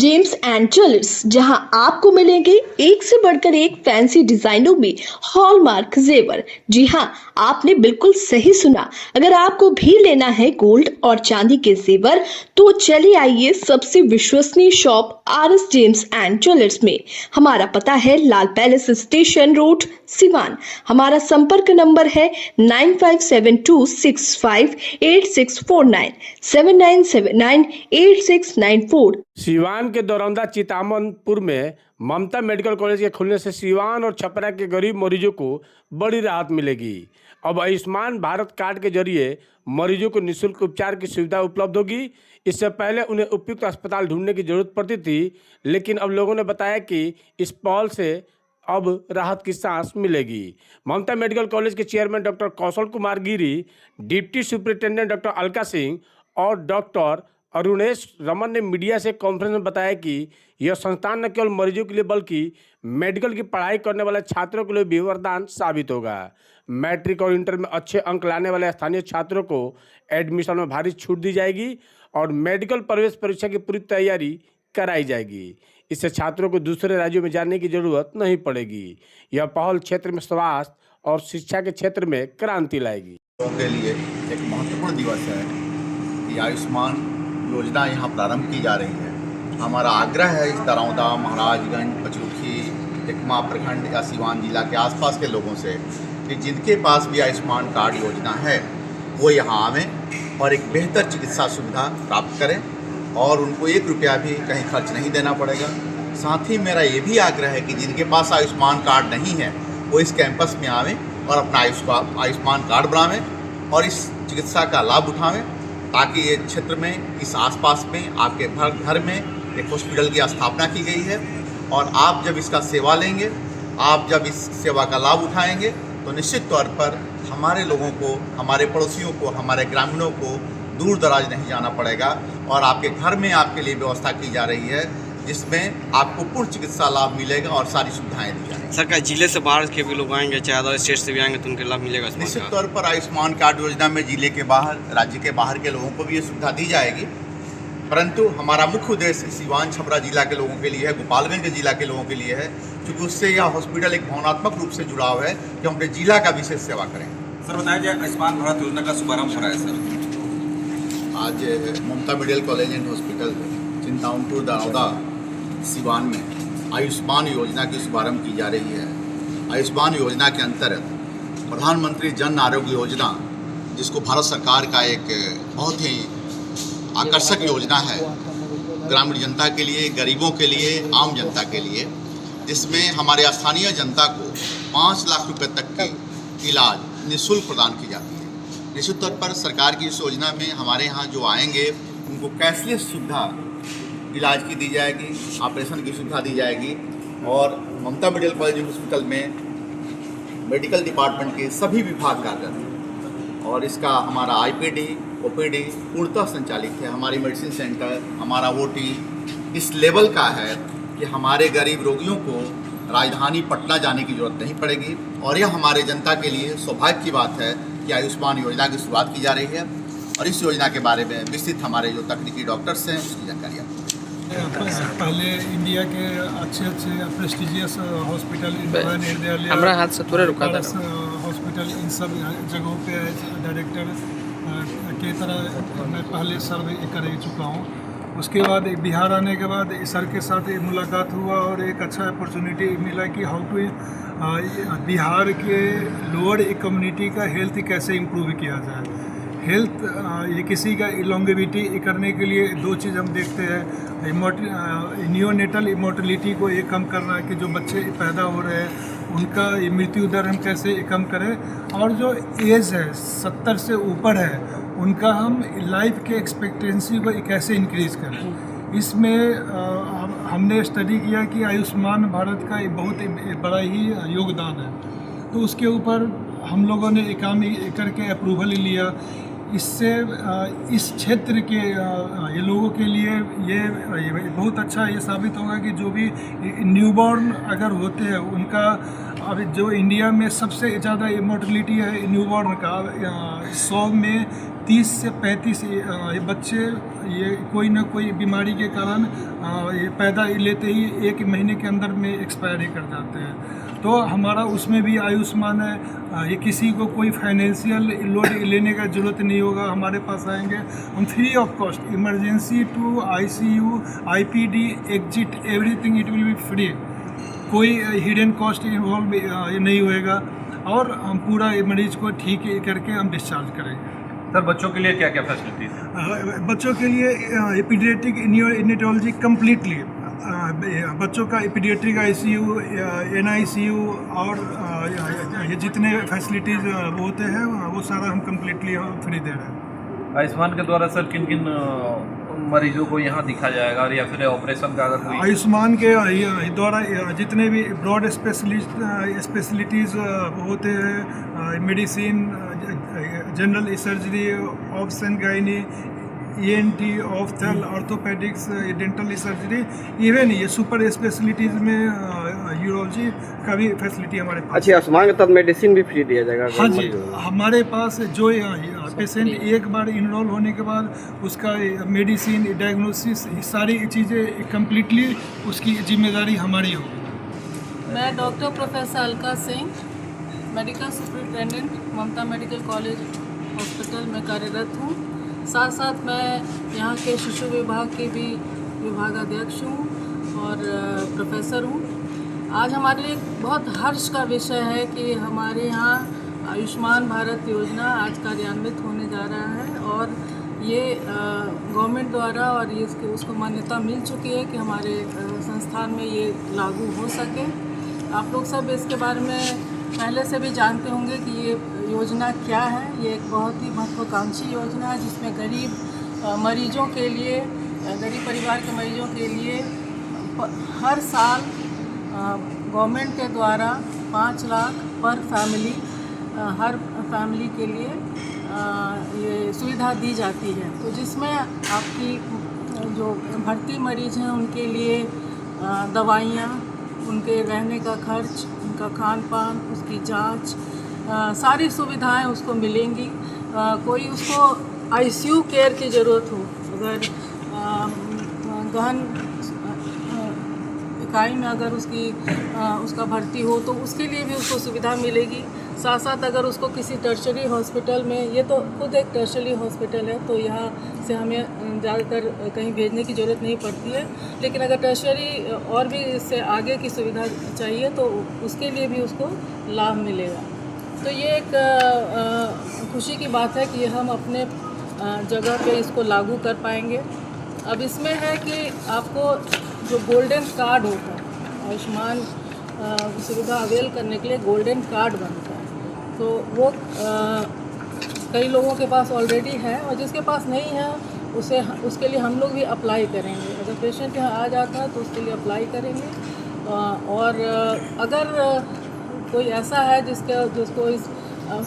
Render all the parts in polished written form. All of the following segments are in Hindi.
जेम्स एंड ज्वेलर्स, जहां आपको मिलेंगे एक से बढ़कर एक फैंसी डिजाइनों में हॉलमार्क जेवर। जी हां, आपने बिल्कुल सही सुना। अगर आपको भी लेना है गोल्ड और चांदी के जेवर तो चलिए आइए सबसे विश्वसनीय shop RS. James and jewellers में। हमारा पता है लाल पैलेस स्टेशन रोड, सिवान। हमारा संपर्क नंबर है 9572658649 79798694। सिवान के दरौंदा चितामनपुर में ममता मेडिकल कॉलेज के खुलने से सिवान और छपरा के गरीब मरीजों को बड़ी राहत मिलेगी। अब आयुष्मान भारत कार्ड के जरिए मरीजों को निःशुल्क उपचार की सुविधा उपलब्ध होगी। इससे पहले उन्हें उपयुक्त अस्पताल ढूंढने की जरूरत पड़ती थी, लेकिन अब लोगों ने बताया कि इस पहल से अब राहत की सांस मिलेगी। ममता मेडिकल कॉलेज के chairman doctor Kaushal Kumar Giri, deputy superintendent doctor Alka Singh और डॉक्टर अरुणेश रमन ने मीडिया से कॉन्फ्रेंस में बताया कि यह संस्थान न केवल मरीजों के लिए बल्कि मेडिकल की पढ़ाई करने वाले छात्रों के लिए भी वरदान साबित होगा। मैट्रिक और इंटर में अच्छे अंक लाने वाले स्थानीय छात्रों को एडमिशन में भारी छूट दी जाएगी और मेडिकल प्रवेश परीक्षा की पूरी तैयारी कराई जाएगी। इससे छात्रों को दूसरे राज्यों में जाने की जरूरत नहीं पड़ेगी। यह पहल क्षेत्र में स्वास्थ्य और शिक्षा के क्षेत्र में क्रांति लाएगी। लोगों के लिए एक महत्वपूर्ण दिवस है कि आयुष्मान योजना यहाँ प्रारंभ की जा रही है। हमारा आग्रह है इस दरौंदा, महाराजगंज, पचरुखी, एकमा प्रखंड या सिवान जिला के आसपास के लोगों से कि जिनके पास भी आयुष्मान कार्ड योजना है वो यहाँ आवें और एक बेहतर चिकित्सा सुविधा प्राप्त करें और उनको 1 रुपया भी कहीं खर्च नहीं देना पड़ेगा। साथ ही मेरा ये भी आग्रह है कि जिनके पास आयुष्मान कार्ड नहीं है वो इस कैंपस में आवें और अपना आयुष्मान कार्ड बनावें और इस चिकित्सा का लाभ उठावें, ताकि ये क्षेत्र में, इस आसपास में, आपके घर में एक हॉस्पिटल की स्थापना की गई है और आप जब इसका सेवा लेंगे, आप जब इस सेवा का लाभ उठाएंगे तो निश्चित तौर पर हमारे लोगों को, हमारे पड़ोसियों को, हमारे ग्रामीणों को दूर दराज नहीं जाना पड़ेगा और आपके घर में आपके लिए व्यवस्था की जा रही है जिसमें आपको पूर्ण चिकित्सा लाभ मिलेगा और सारी सुविधाएं दी जाएंगी। सरकार जिले से बाहर के भी लोग आएंगे, चाहे अदर स्टेट से भी आएंगे तो उनके लाभ मिलेगा? निश्चित तौर पर आयुष्मान कार्ड योजना में जिले के बाहर, राज्य के बाहर के लोगों को भी ये सुविधा दी जाएगी, परंतु हमारा मुख्य उद्देश्य सिवान छपरा जिला के लोगों के लिए है, गोपालगंज जिला के लोगों के लिए है, क्योंकि उससे यह हॉस्पिटल एक भावनात्मक रूप से जुड़ाव है कि हम अपने जिला का विशेष सेवा करें। सर बताया जाए, आयुष्मान भारत योजना का शुभारंभ हो रहा है सर। आज Mamta medical college and hospital Chintamanpur Daraunda Siwan में आयुष्मान योजना की शुभारंभ की जा रही है। आयुष्मान योजना के अंतर्गत प्रधानमंत्री जन आरोग्य योजना, जिसको भारत सरकार का एक बहुत ही आकर्षक योजना है ग्रामीण जनता के लिए, गरीबों के लिए, आम जनता के लिए, जिसमें हमारे स्थानीय जनता को 5 लाख रुपए तक की इलाज निःशुल्क प्रदान की जाती है। निश्चित तौर पर सरकार की इस योजना में हमारे यहाँ जो आएंगे उनको कैशलेस सुविधा इलाज की दी जाएगी, ऑपरेशन की सुविधा दी जाएगी और ममता मेडिकल कॉलेज हॉस्पिटल में मेडिकल डिपार्टमेंट के सभी विभाग कार्यरत हैं और इसका हमारा IPD, OPD पूर्णतः संचालित है। हमारी मेडिसिन सेंटर, हमारा OT इस लेवल का है कि हमारे गरीब रोगियों को राजधानी पटना जाने की जरूरत नहीं पड़ेगी और यह हमारे जनता के लिए सौभाग्य की बात है कि आयुष्मान योजना की शुरुआत की जा रही है और इस योजना के बारे में विस्तृत हमारे जो तकनीकी डॉक्टर्स हैं उसकी जानकारी आपको। पहले इंडिया के अच्छे प्रेस्टिजियस हॉस्पिटल हमारा हाथ से थोड़ा रुका था हॉस्पिटल, इन सब जगहों पे डायरेक्टर के तरह मैं पहले सर्वे कर चुका हूँ। उसके बाद बिहार आने के बाद सर के साथ मुलाकात हुआ और एक अच्छा अपॉर्चुनिटी मिला कि हाउ टू बिहार के लोअर कम्युनिटी का हेल्थ कैसे इम्प्रूव किया जाए। हेल्थ ये किसी का इलोंगेविटी करने के लिए 2 चीज़ हम देखते हैं, नियोनेटल इमोर्टलिटी को ये कम करना है कि जो बच्चे पैदा हो रहे हैं उनका मृत्यु दर हम कैसे कम करें, और जो एज है 70 से ऊपर है उनका हम लाइफ के एक्सपेक्टेंसी को कैसे इंक्रीज़ करें। इसमें हमने स्टडी किया कि आयुष्मान भारत का एक बहुत बड़ा ही योगदान है, तो उसके ऊपर हम लोगों ने काम करके अप्रूवल लिया। इससे इस क्षेत्र के ये लोगों के लिए ये बहुत अच्छा ये साबित होगा कि जो भी न्यूबॉर्न अगर होते हैं उनका अभी जो इंडिया में सबसे ज़्यादा मोर्टलिटी है न्यूबॉर्न का, 100 में 30 से 35 ये बच्चे ये कोई ना कोई बीमारी के कारण ये पैदा लेते ही 1 महीने के अंदर में एक्सपायर कर जाते हैं। तो हमारा उसमें भी आयुष्मान है, ये किसी को कोई फाइनेंशियल लोड लेने का ज़रूरत नहीं होगा, हमारे पास आएंगे हम free of cost, emergency to ICU, IPD, exit, everything it will be free, कोई हिडन कॉस्ट इन्वॉल्व नहीं होएगा और हम पूरा मरीज को ठीक करके हम डिस्चार्ज करेंगे। सर बच्चों के लिए क्या क्या फैसिलिटीज हैं? बच्चों के लिए पीडियाट्रिक न्यूरोनेटोलॉजी कम्प्लीटली, बच्चों का पीडियाट्रिक ICU, NICU और ये जितने फैसिलिटीज़ होते हैं वो सारा हम कम्प्लीटली फ्री दे रहे हैं। आयुष्मान के द्वारा सर किन किन मरीजों को यहाँ दिखा जाएगा, और या फिर ऑपरेशन का अगर कोई? आयुष्मान के द्वारा जितने भी ब्रॉड स्पेशलिटीज़ होते हैं, medicine, general surgery, obs and gynae, ENT, ophthal, orthopaedics, dental surgery, even ये सुपर स्पेशलिटीज़ में यूरोलॉजी का भी फैसिलिटी हमारे पास। अच्छा, आयुष्मान के तहत मेडिसिन भी फ्री दिया जाएगा? हाँ जी, हमारे पास जो पेशेंट एक बार इनरोल होने के बाद उसका मेडिसिन, डायग्नोसिस, सारी चीज़ें कम्प्लीटली उसकी जिम्मेदारी हमारी होगी। मैं doctor professor Alka Singh, medical superintendent, Mamta medical college hospital में कार्यरत हूँ। साथ साथ मैं यहाँ के शिशु विभाग के भी विभागाध्यक्ष हूँ और प्रोफेसर हूँ। आज हमारे लिए बहुत हर्ष का विषय है कि हमारे यहाँ आयुष्मान भारत योजना आज कार्यान्वित होने जा रहा है और ये गवर्नमेंट द्वारा और ये उसको मान्यता मिल चुकी है कि हमारे संस्थान में ये लागू हो सके। आप लोग सब इसके बारे में पहले से भी जानते होंगे कि ये योजना क्या है। ये एक बहुत ही महत्वाकांक्षी योजना है जिसमें गरीब मरीजों के लिए, गरीब परिवार के मरीजों के लिए हर साल गवर्नमेंट के द्वारा 5 लाख पर फैमिली, हर फैमिली के लिए ये सुविधा दी जाती है। तो जिसमें आपकी जो भर्ती मरीज हैं उनके लिए दवाइयाँ, उनके रहने का खर्च, उनका खान पान, उसकी जांच, सारी सुविधाएं उसको मिलेंगी। कोई उसको ICU केयर की ज़रूरत हो, अगर गहन इकाई में अगर उसका भर्ती हो तो उसके लिए भी उसको सुविधा मिलेगी। साथ साथ अगर उसको किसी टर्शरी हॉस्पिटल में, ये तो खुद एक टर्शरी हॉस्पिटल है तो यहाँ से हमें ज़्यादातर कहीं भेजने की ज़रूरत नहीं पड़ती है, लेकिन अगर टर्शरी और भी इससे आगे की सुविधा चाहिए तो उसके लिए भी उसको लाभ मिलेगा। तो ये एक खुशी की बात है कि हम अपने जगह पे इसको लागू कर पाएंगे। अब इसमें है कि आपको जो गोल्डन कार्ड होता है, आयुष्मान सुविधा अवेल करने के लिए गोल्डन कार्ड बनता है, तो वो कई लोगों के पास ऑलरेडी है और जिसके पास नहीं है उसके लिए हम लोग भी अप्लाई करेंगे। अगर पेशेंट यहाँ आ जाता है तो उसके लिए अप्लाई करेंगे। और अगर कोई ऐसा है जिसको इस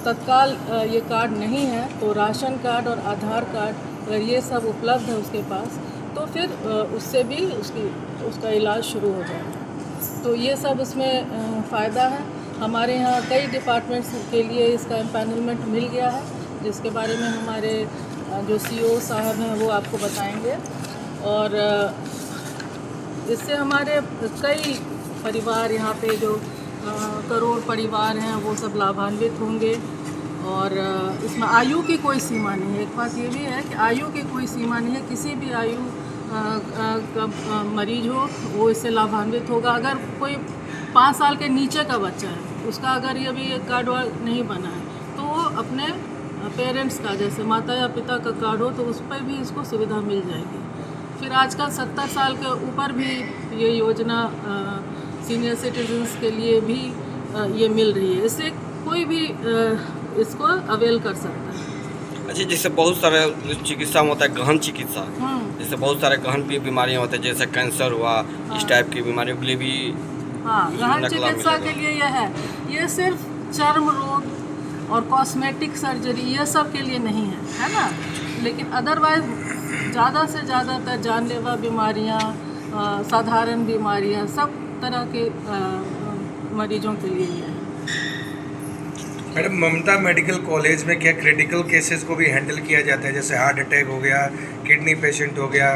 तत्काल ये कार्ड नहीं है तो राशन कार्ड और आधार कार्ड अगर ये सब उपलब्ध है उसके पास तो फिर उससे भी उसका इलाज शुरू हो जाएगा। तो ये सब उसमें फ़ायदा है। हमारे यहाँ कई डिपार्टमेंट्स के लिए इसका एम्पैनलमेंट मिल गया है, जिसके बारे में हमारे जो CEO साहब हैं वो आपको बताएंगे। और इससे हमारे कई परिवार यहाँ पे जो करोड़ परिवार हैं वो सब लाभान्वित होंगे। और इसमें आयु की कोई सीमा नहीं है। एक बात ये भी है कि आयु की कोई सीमा नहीं है, किसी भी आयु का मरीज हो वो इससे लाभान्वित होगा। अगर कोई 5 साल के नीचे का बच्चा है, उसका अगर ये भी एक कार्ड नहीं बना है तो वो अपने पेरेंट्स का, जैसे माता या पिता का कार्ड हो तो उस पर भी इसको सुविधा मिल जाएगी। फिर आजकल 70 साल के ऊपर भी ये योजना सीनियर सिटीजन्स के लिए भी ये मिल रही है। इससे कोई भी इसको अवेल कर सकता है। अच्छा, जैसे बहुत सारे चिकित्सा में होता है गहन चिकित्सा, जैसे बहुत सारे गहन बीमारियाँ होती है, जैसे कैंसर हुआ, इस टाइप की बीमारियों के लिए भी। हाँ, गहन चिकित्सा के लिए यह है, ये सिर्फ चर्म रोग और कॉस्मेटिक सर्जरी ये सब के लिए नहीं है, है ना। लेकिन अदरवाइज ज़्यादा से ज़्यादातर जानलेवा बीमारियाँ, साधारण बीमारियाँ, सब तरह के मरीजों के लिए ही है। मैडम, ममता मेडिकल कॉलेज में क्या क्रिटिकल केसेस को भी हैंडल किया जाता है, जैसे हार्ट अटैक हो गया, किडनी पेशेंट हो गया,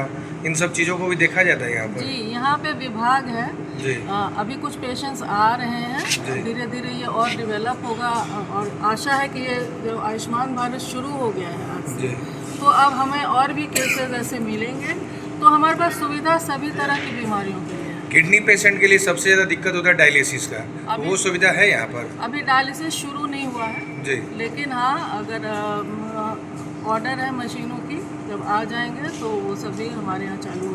इन सब चीज़ों को भी देखा जाता है यहाँ पर? जी, यहाँ पे विभाग है जी। अभी कुछ पेशेंट्स आ रहे हैं, धीरे धीरे ये और डेवलप होगा और आशा है कि ये जो आयुष्मान भारत शुरू हो गया है आज से, तो अब हमें और भी केसेस ऐसे मिलेंगे, तो हमारे पास सुविधा सभी तरह की बीमारियों के लिए है। किडनी पेशेंट के लिए सबसे ज़्यादा दिक्कत होता है डायलिसिस का, वो सुविधा है यहाँ पर? अभी डायलिसिस शुरू नहीं हुआ है जी। लेकिन हाँ, अगर ऑर्डर है मशीनों की, जब आ जाएंगे तो वो सभी हमारे यहाँ चालू हो